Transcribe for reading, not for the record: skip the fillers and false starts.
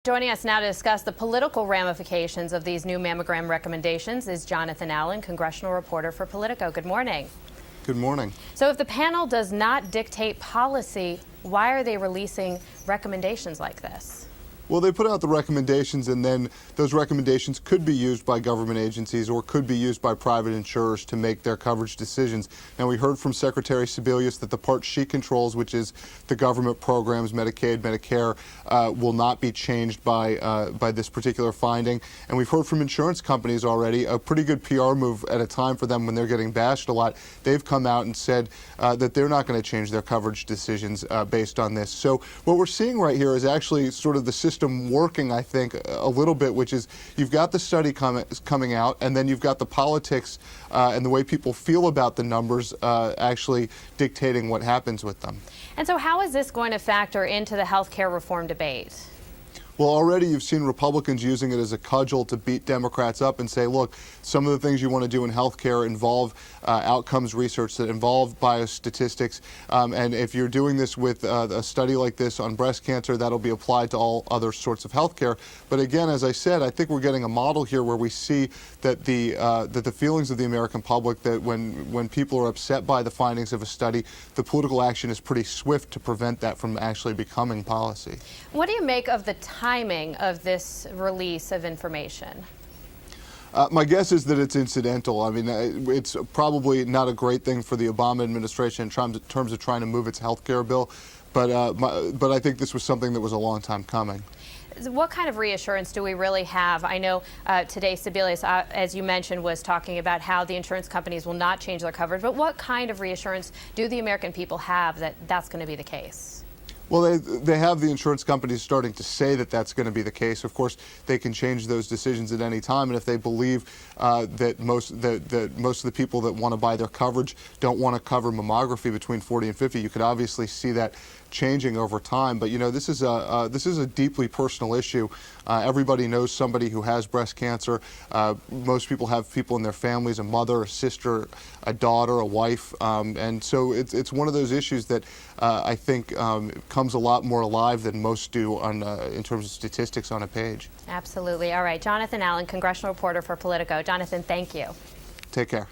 Joining us now to discuss the political ramifications of these new mammogram recommendations is Jonathan Allen, Congressional Reporter for Politico. Good morning. Good morning. So if the panel does not dictate policy, why are they releasing recommendations like this? Well, they put out the recommendations, and then those recommendations could be used by government agencies or could be used by private insurers to make their coverage decisions. Now, we heard from Secretary Sebelius that the part she controls, which is the government programs, Medicaid, Medicare, will not be changed by this particular finding. And we've heard from insurance companies already, a pretty good PR move at a time for them when they're getting bashed a lot. They've come out and said that they're not going to change their coverage decisions based on this. So what we're seeing right here is actually sort of the system working, I think, a little bit, which is you've got the study coming out, and then you've got the politics and the way people feel about the numbers actually dictating what happens with them. And so how is this going to factor into the health care reform debate? Well, already you've seen Republicans using it as a cudgel to beat Democrats up and say, look, some of the things you want to do in health care involve outcomes research, that involve biostatistics. And if you're doing this with a study like this on breast cancer, that'll be applied to all other sorts of health care. But again, as I said, I think we're getting a model here where we see that the feelings of the American public, that when people are upset by the findings of a study, the political action is pretty swift to prevent that from actually becoming policy. What do you make of the timing of this release of information? My guess is that it's incidental. I mean, it's probably not a great thing for the Obama administration in terms of trying to move its health care bill, but I think this was something that was a long time coming. What kind of reassurance do we really have? I know today Sebelius, as you mentioned, was talking about how the insurance companies will not change their coverage, but what kind of reassurance do the American people have that that's going to be the case? Well, they have the insurance companies starting to say that that's going to be the case. Of course, they can change those decisions at any time, and if they believe that most of the people that want to buy their coverage don't want to cover mammography between 40 and 50, you could obviously see that changing over time. But you know, this is a deeply personal issue. Everybody knows somebody who has breast cancer. Most people have people in their families, a mother, a sister, a daughter, a wife, and so it's one of those issues that I think comes a lot more alive than most do in terms of statistics on a page. Absolutely. All right, Jonathan Allen, Congressional Reporter for Politico. Jonathan, thank you. Take care.